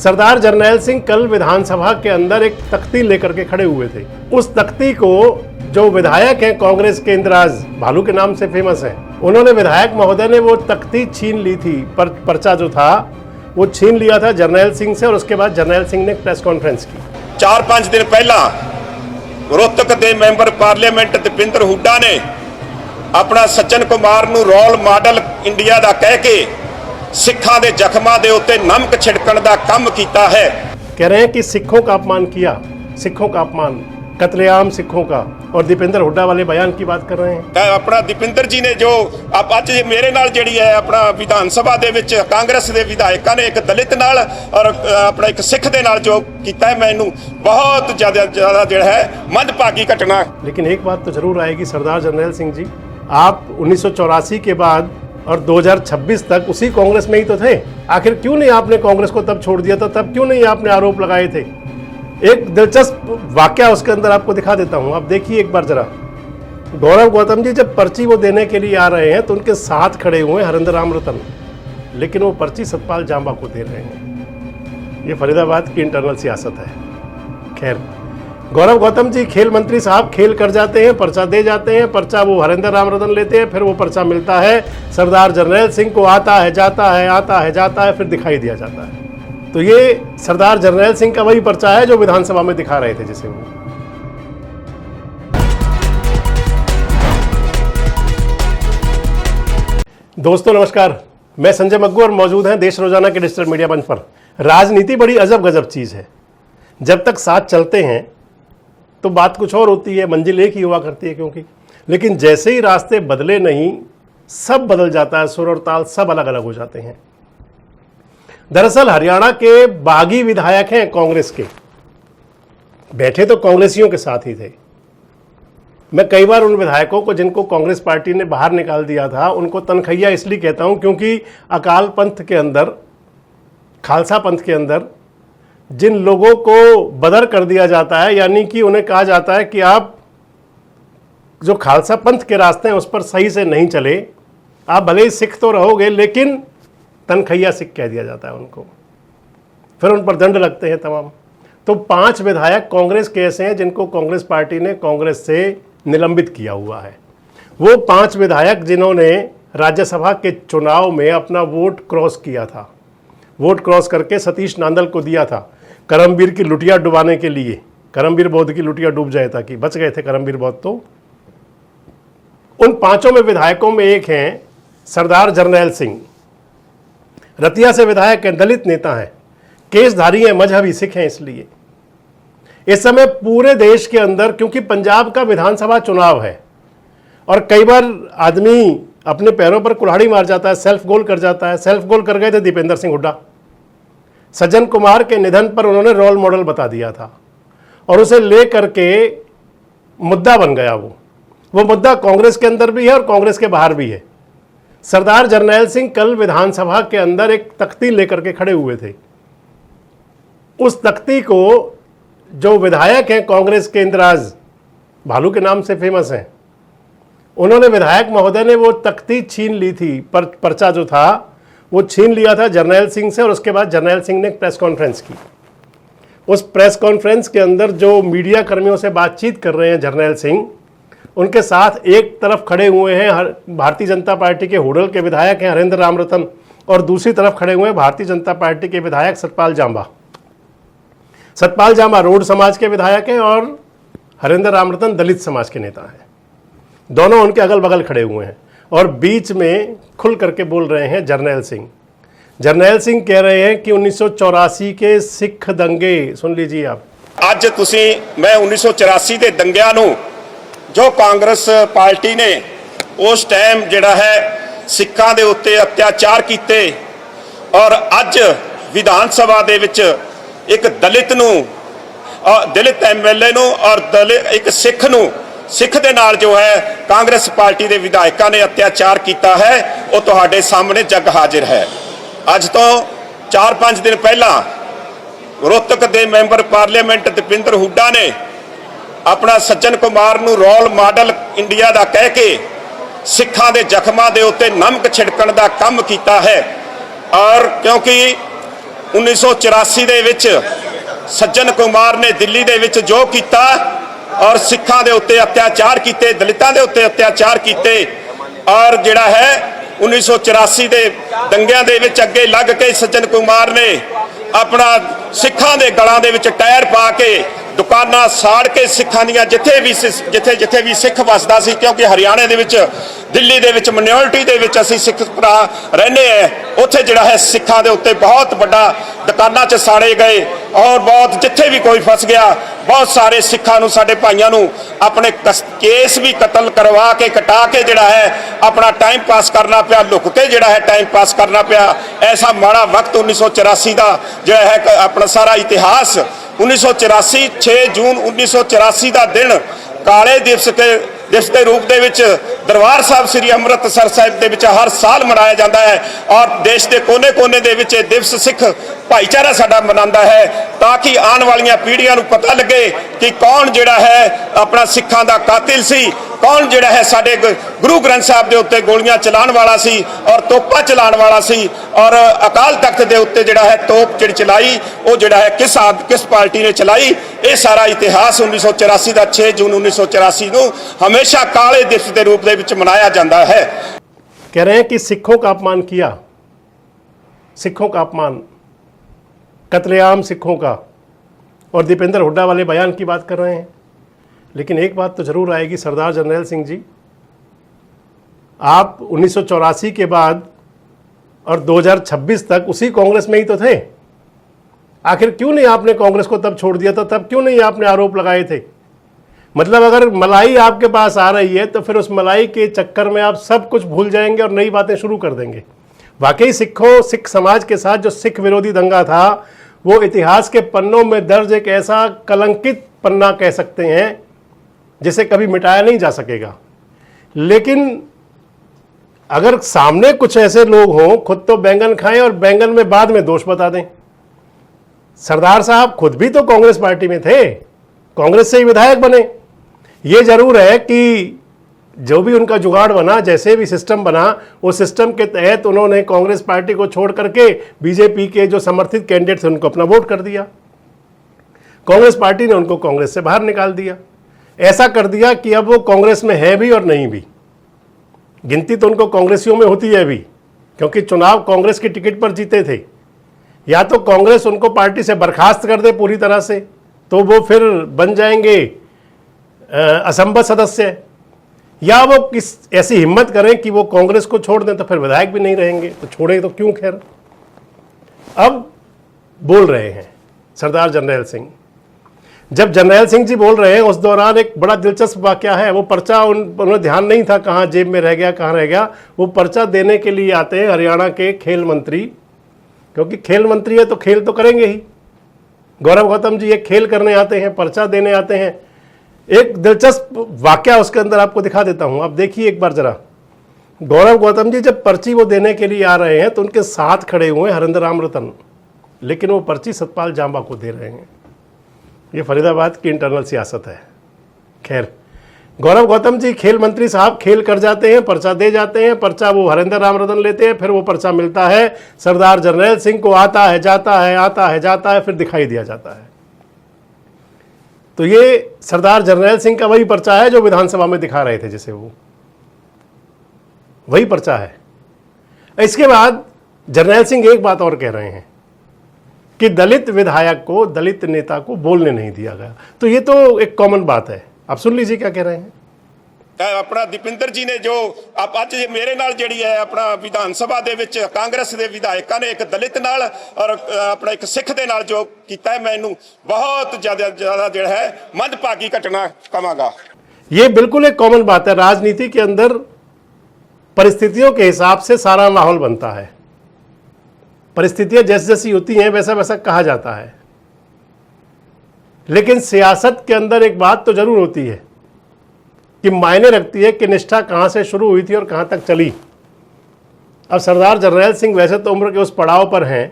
सरदार जरनैल सिंह कल विधानसभा के अंदर एक तख्ती लेकर के खड़े हुए थे। उस तख्ती को जो विधायक हैं कांग्रेस के इंद्राज भालू के नाम से फेमस हैं, उन्होंने विधायक महोदय ने वो तख्ती छीन ली थी। पर्चा जो था वो छीन लिया था जरनैल सिंह से और उसके बाद जरनैल सिंह ने प्रेस कॉन्फ्रेंस की। 4-5 दिन पहला रोहतक के मैंबर पार्लीमेंट दीपेंद्र हुड्डा ने अपना सज्जन कुमार नूं रोल मॉडल इंडिया दा कह के सिखों के जख्मां दे उत्ते नमक छिड़कण दा काम कीता है। कह रहे हैं कि सिखों का अपमान किया, सिखों का अपमान, कत्लेआम सिखों का, और दीपेंद्र हुड्डा वाले बयान की बात कर रहे हैं। अपना दीपेंद्र जी ने जो अज मेरे नाल जिहड़ी है अपना विधान सभा दे विच कांग्रेस के विधायकों ने एक दलित नाल और अपना एक सिख दे नाल जो कीता है, मैनूं बहुत ज़्यादा जिहड़ा है मंदभागी घटना। लेकिन एक बात तो जरूर आएगी सरदार जरनैल सिंह जी, आप 1984 के बाद और 2026 तक उसी कांग्रेस में ही तो थे। आखिर क्यों नहीं आपने कांग्रेस को तब छोड़ दिया था? तब क्यों नहीं आपने आरोप लगाए थे? एक दिलचस्प वाकया उसके अंदर आपको दिखा देता हूं, आप देखिए एक बार जरा। गौरव गौतम जी जब पर्ची वो देने के लिए आ रहे हैं तो उनके साथ खड़े हुए हैं हरेंद्र रामरतन, लेकिन वो पर्ची सतपाल जांबा को दे रहे हैं। ये फरीदाबाद की इंटरनल सियासत है। खैर, गौरव गौतम जी खेल मंत्री साहब खेल कर जाते हैं, पर्चा दे जाते हैं, पर्चा वो हरेंद्र रामरतन लेते हैं, फिर वो पर्चा मिलता है सरदार जरनैल सिंह को, आता है जाता है, आता है जाता है, फिर दिखाई दिया जाता है। तो ये सरदार जरनैल सिंह का वही पर्चा है जो विधानसभा में दिखा रहे थे जिसे वो। दोस्तों नमस्कार, मैं संजय मग्गू और मौजूद हैं देश रोजाना के डिजिटल मीडिया मंच पर। राजनीति बड़ी अजब गजब चीज है। जब तक साथ चलते हैं तो बात कुछ और होती है, मंजिल एक ही हुआ करती है क्योंकि, लेकिन जैसे ही रास्ते बदले नहीं सब बदल जाता है, सुर और ताल सब अलग अलग हो जाते हैं। दरअसल हरियाणा के बागी विधायक हैं कांग्रेस के, बैठे तो कांग्रेसियों के साथ ही थे। मैं कई बार उन विधायकों को जिनको कांग्रेस पार्टी ने बाहर निकाल दिया था उनको तनखैया इसलिए कहता हूं क्योंकि अकाल पंथ के अंदर, खालसा पंथ के अंदर जिन लोगों को बदर कर दिया जाता है, यानी कि उन्हें कहा जाता है कि आप जो खालसा पंथ के रास्ते हैं उस पर सही से नहीं चले, आप भले ही सिख तो रहोगे लेकिन तनखैया सिख कह दिया जाता है उनको, फिर उन पर दंड लगते हैं तमाम। तो 5 विधायक कांग्रेस के ऐसे हैं जिनको कांग्रेस पार्टी ने कांग्रेस से निलंबित किया हुआ है। वो 5 विधायक जिन्होंने राज्यसभा के चुनाव में अपना वोट क्रॉस किया था, वोट क्रॉस करके सतीश नांदल को दिया था करमवीर की लुटिया डुबाने के लिए। करमवीर बौद्ध की लुटिया डूब जाए ताकि बच गए थे करमवीर बौद्ध। तो उन 5 में विधायकों में एक हैं सरदार जरनैल सिंह, रतिया से विधायक हैं, दलित नेता हैं, केसधारी हैं, मजहबी सिख हैं। इसलिए इस समय पूरे देश के अंदर, क्योंकि पंजाब का विधानसभा चुनाव है और कई बार आदमी अपने पैरों पर कुल्हाड़ी मार जाता है, सेल्फ गोल कर जाता है। सेल्फ गोल कर गए थे दीपेंद्र सिंह हुड्डा। सज्जन कुमार के निधन पर उन्होंने रोल मॉडल बता दिया था और उसे ले करके मुद्दा बन गया। वो मुद्दा कांग्रेस के अंदर भी है और कांग्रेस के बाहर भी है। सरदार जरनैल सिंह कल विधानसभा के अंदर एक तख्ती लेकर के खड़े हुए थे। उस तख्ती को जो विधायक हैं कांग्रेस के इंद्राज भालू के नाम से फेमस हैं, उन्होंने विधायक महोदय ने वो तख्ती छीन ली थी। पर्चा जो था वो छीन लिया था जरनैल सिंह से और उसके बाद जरनैल सिंह ने प्रेस कॉन्फ्रेंस की। उस प्रेस कॉन्फ्रेंस के अंदर जो मीडिया कर्मियों से बातचीत कर रहे हैं जरनैल सिंह, उनके साथ एक तरफ खड़े हुए हैं भारतीय जनता पार्टी के हुडल के विधायक हैं हरेंद्र रामरतन और दूसरी तरफ खड़े हुए हैं भारतीय जनता पार्टी के विधायक सतपाल जांबा। सतपाल जांबा रोड समाज के विधायक हैं और हरेंद्र रामरतन दलित समाज के नेता हैं। दोनों उनके अगल बगल खड़े हुए हैं और बीच में खुल करके बोल रहे हैं जरनैल सिंह। जरनैल सिंह कह रहे हैं कि 1984 के सिख दंगे, सुन लीजिए आप। अज तुसी मैं 1984 के दंगियां नूं जो कांग्रेस पार्टी ने उस टाइम जिहड़ा है सिखां दे उत्ते अत्याचार कीते और अज विधान सभा दे विच एक दलित नूं, दलित MLA नूं और दलित एक सिख नूं, सिख दे नाल जो है कांग्रेस पार्टी के विधायकों ने अत्याचार किया है, वो तुहाडे सामने जग हाजिर है। अज तो 4-5 दिन पहला रोहतक के मैंबर पार्लीमेंट दीपेंद्र हुड्डा ने अपना सज्जन कुमार नूं रोल मॉडल इंडिया दा कह के सिखों के जख्मां दे उत्ते नमक छिड़कण दा काम कीता है। और क्योंकि 1984 ਦੇ ਵਿੱਚ ਸੱਜਣ ਕੁਮਾਰ ਨੇ ਦਿੱਲੀ ਦੇ ਵਿੱਚ ਜੋ ਕੀਤਾ ਔਰ ਸਿੱਖਾਂ ਦੇ ਉੱਤੇ ਅਤਿਆਚਾਰ ਕੀਤੇ, ਦਲਿਤਾਂ ਦੇ ਉੱਤੇ ਅਤਿਆਚਾਰ ਕੀਤੇ ਔਰ ਜਿਹੜਾ ਹੈ 1984 ਦੇ ਦੰਗਿਆਂ ਦੇ ਵਿੱਚ ਅੱਗੇ ਲੱਗ ਕੇ ਸੱਜਣ ਕੁਮਾਰ ਨੇ ਆਪਣਾ ਸਿੱਖਾਂ ਦੇ ਗਲਾਂ ਦੇ ਵਿੱਚ ਟਾਇਰ ਪਾ ਕੇ ਦੁਕਾਨਾਂ ਸਾੜ ਕੇ ਸਿੱਖਾਂ ਦੀਆਂ ਜਿੱਥੇ ਵੀ ਸਿੱਖ ਵਸਦਾ ਸੀ, ਕਿਉਂਕਿ ਹਰਿਆਣੇ ਦੇ ਵਿੱਚ, ਦਿੱਲੀ ਦੇ ਵਿੱਚ ਮਾਈਨੋਰਿਟੀ ਦੇ ਵਿੱਚ ਅਸੀਂ ਸਿੱਖ ਭਰਾ ਰਹਿੰਦੇ ਆ, ਉੱਥੇ ਜਿਹੜਾ ਹੈ ਸਿੱਖਾਂ ਦੇ ਉੱਤੇ ਬਹੁਤ ਵੱਡਾ ਦੁਕਾਨਾਂ 'ਚ ਸਾੜੇ ਗਏ ਔਰ ਬਹੁਤ ਜਿੱਥੇ ਵੀ ਕੋਈ ਫਸ ਗਿਆ ਬਹੁਤ ਸਾਰੇ ਸਿੱਖਾਂ ਨੂੰ, ਸਾਡੇ ਭਾਈਆਂ ਨੂੰ ਆਪਣੇ ਕੇਸ ਵੀ ਕਤਲ ਕਰਵਾ ਕੇ ਕਟਾ ਕੇ ਜਿਹੜਾ ਹੈ ਆਪਣਾ ਟਾਈਮ ਪਾਸ ਕਰਨਾ ਪਿਆ, ਲੁਕ ਕੇ ਜਿਹੜਾ ਹੈ ਟਾਈਮ ਪਾਸ ਕਰਨਾ ਪਿਆ। ਐਸਾ ਮਾੜਾ ਵਕਤ 1984 ਦਾ ਜਿਹੜਾ ਹੈ ਆਪਣਾ ਸਾਰਾ ਇਤਿਹਾਸ 1984 6 ਜੂਨ 1984 ਦਾ ਦਿਨ ਕਾਲੇ ਦਿਵਸ ਦੇ ਰੂਪ ਦੇ ਵਿੱਚ ਦਰਬਾਰ ਸਾਹਿਬ ਸ੍ਰੀ ਅੰਮ੍ਰਿਤਸਰ ਸਾਹਿਬ ਦੇ ਵਿੱਚ ਹਰ ਸਾਲ ਮਨਾਇਆ ਜਾਂਦਾ ਹੈ ਔਰ ਦੇਸ਼ ਦੇ ਕੋਨੇ-ਕੋਨੇ ਦੇ ਵਿੱਚ ਇਹ ਦਿਵਸ ਸਿੱਖ ਭਾਈਚਾਰਾ ਸਾਡਾ ਮਨਾਉਂਦਾ ਹੈ ਤਾਂ ਕਿ ਆਉਣ ਵਾਲੀਆਂ ਪੀੜ੍ਹੀਆਂ ਨੂੰ ਪਤਾ ਲੱਗੇ ਕਿ ਕੌਣ ਜਿਹੜਾ ਹੈ ਆਪਣਾ ਸਿੱਖਾਂ ਦਾ ਕਾਤਿਲ ਸੀ, ਕੌਣ ਜਿਹੜਾ ਹੈ ਸਾਡੇ ਗੁਰੂ ਗ੍ਰੰਥ ਸਾਹਿਬ ਦੇ ਉੱਤੇ ਗੋਲੀਆਂ ਚਲਾਉਣ ਵਾਲਾ ਸੀ ਔਰ ਤੋਪਾਂ ਚਲਾਉਣ ਵਾਲਾ ਸੀ ਔਰ ਅਕਾਲ ਤਖਤ ਦੇ ਉੱਤੇ ਜਿਹੜਾ ਹੈ ਤੋਪ ਜਿਹੜੀ ਚਲਾਈ ਉਹ ਜਿਹੜਾ ਹੈ ਕਿਸ ਪਾਰਟੀ ਨੇ ਚਲਾਈ। ਇਹ ਸਾਰਾ ਇਤਿਹਾਸ 1984 ਦਾ 6 ਜੂਨ 1984 ਨੂੰ हमेशा काले दिवस के रूप में मनाया जाता है। कह रहे हैं कि सिखों का अपमान किया, सिखों का अपमान, कत्लेआम सिखों का, और दीपेंद्र हुड्डा वाले बयान की बात कर रहे हैं। लेकिन एक बात तो जरूर आएगी सरदार जरनैल सिंह जी, आप 1984 के बाद और 2026 तक उसी कांग्रेस में ही तो थे। आखिर क्यों नहीं आपने कांग्रेस को तब छोड़ दिया था? तब क्यों नहीं आपने आरोप लगाए थे? मतलब अगर मलाई आपके पास आ रही है तो फिर उस मलाई के चक्कर में आप सब कुछ भूल जाएंगे और नई बातें शुरू कर देंगे। वाकई सिख समाज के साथ जो सिख विरोधी दंगा था वो इतिहास के पन्नों में दर्ज एक ऐसा कलंकित पन्ना कह सकते हैं जिसे कभी मिटाया नहीं जा सकेगा। लेकिन अगर सामने कुछ ऐसे लोग हों, खुद तो बैंगन खाएं और बैंगन में बाद में दोष बता दें। सरदार साहब खुद भी तो कांग्रेस पार्टी में थे, कांग्रेस से ही विधायक बने। ये जरूर है कि जो भी उनका जुगाड़ बना, जैसे भी सिस्टम बना, उस सिस्टम के तहत उन्होंने कांग्रेस पार्टी को छोड़ करके बीजेपी के जो समर्थित कैंडिडेट थे उनको अपना वोट कर दिया। कांग्रेस पार्टी ने उनको कांग्रेस से बाहर निकाल दिया। ऐसा कर दिया कि अब वो कांग्रेस में है भी और नहीं भी। गिनती तो उनको कांग्रेसियों में होती है अभी, क्योंकि चुनाव कांग्रेस की टिकट पर जीते थे। या तो कांग्रेस उनको पार्टी से बर्खास्त कर दे पूरी तरह से तो वो फिर बन जाएंगे असंबद्ध सदस्य, या वो किस ऐसी हिम्मत करें कि वो कांग्रेस को छोड़ दें तो फिर विधायक भी नहीं रहेंगे। तो छोड़े तो क्यों, खैर। अब बोल रहे हैं सरदार जरनैल सिंह। जब जरनैल सिंह जी बोल रहे हैं उस दौरान एक बड़ा दिलचस्प वाकया है। वो पर्चा उन्हें ध्यान नहीं था कहाँ जेब में रह गया, कहाँ रह गया। वो पर्चा देने के लिए आते हैं हरियाणा के खेल मंत्री, क्योंकि खेल मंत्री है तो खेल तो करेंगे ही। गौरव गौतम जी एक खेल करने आते हैं, पर्चा देने आते हैं। एक दिलचस्प वाकया उसके अंदर आपको दिखा देता हूं, आप देखिए एक बार जरा। गौरव गौतम जी जब पर्ची वो देने के लिए आ रहे हैं तो उनके साथ खड़े हुए हैं हरिंदर राम रतन, लेकिन वो पर्ची सतपाल जांबा को दे रहे हैं। ये फरीदाबाद की इंटरनल सियासत है। खैर, गौरव गौतम जी खेल मंत्री साहब खेल कर जाते हैं, पर्चा दे जाते हैं। पर्चा वो हरिंदर राम रतन लेते हैं, फिर वो पर्चा मिलता है सरदार जरनैल सिंह को। आता है जाता है, आता है जाता है, फिर दिखाई दिया जाता है। तो ये सरदार जरनैल सिंह का वही पर्चा है जो विधानसभा में दिखा रहे थे, जिसे वो वही पर्चा है। इसके बाद जरनैल सिंह एक बात और कह रहे हैं कि दलित विधायक को, दलित नेता को बोलने नहीं दिया गया। तो ये तो एक कॉमन बात है। आप सुन लीजिए क्या कह रहे हैं। अपना दीपेंद्र जी ने जो ਅੱਜ ਮੇਰੇ ਨਾਲ ਜਿਹੜੀ ਹੈ ਆਪਣਾ ਵਿਧਾਨ ਸਭਾ ਦੇ ਵਿੱਚ ਕਾਂਗਰਸ ਦੇ ਵਿਧਾਇਕਾਂ ਨੇ ਇੱਕ ਦਲਿਤ ਨਾਲ ਔਰ ਆਪਣਾ ਇੱਕ ਸਿੱਖ ਦੇ ਨਾਲ ਜੋ ਕੀਤਾ ਹੈ, ਮੈਨੂੰ ਬਹੁਤ ਜ਼ਿਆਦਾ ਜਿਹੜਾ ਹੈ ਮੰਦਭਾਗੀ ਘਟਨਾ ਕਹਾਂਗਾ। ये बिल्कुल एक कॉमन बात है। राजनीति के अंदर परिस्थितियों के हिसाब से सारा माहौल बनता है। परिस्थितियां जैसी जैसी होती हैं वैसा वैसा कहा जाता है। लेकिन सियासत के अंदर एक बात तो जरूर होती है कि मायने रखती है कि निष्ठा कहां से शुरू हुई थी और कहां तक चली। अब सरदार जरनैल सिंह वैसे तो उम्र के उस पड़ाव पर हैं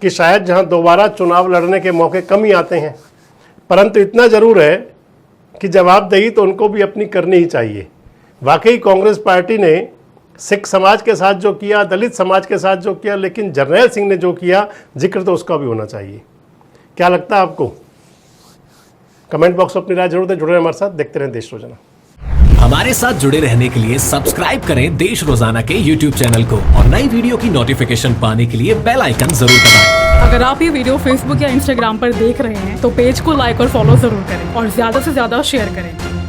कि शायद जहां दोबारा चुनाव लड़ने के मौके कम ही आते हैं, परंतु इतना जरूर है कि जवाबदेही तो उनको भी अपनी करनी ही चाहिए। वाकई कांग्रेस पार्टी ने सिख समाज के साथ जो किया, दलित समाज के साथ जो किया, लेकिन जर्नैल सिंह ने जो किया जिक्र तो उसका भी होना चाहिए। क्या लगता है आपको? कमेंट बॉक्स में अपनी राय जरूर दें। जुड़े रहें हमारे साथ, देखते रहें देश रोजाना। हमारे साथ जुड़े रहने के लिए सब्सक्राइब करें देश रोजाना के YouTube चैनल को और नई वीडियो की नोटिफिकेशन पाने के लिए बेल आइकन जरूर दबाएं। अगर आप ये वीडियो Facebook या Instagram पर देख रहे हैं तो पेज को लाइक और फॉलो जरूर करें और ज्यादा से ज्यादा शेयर करें।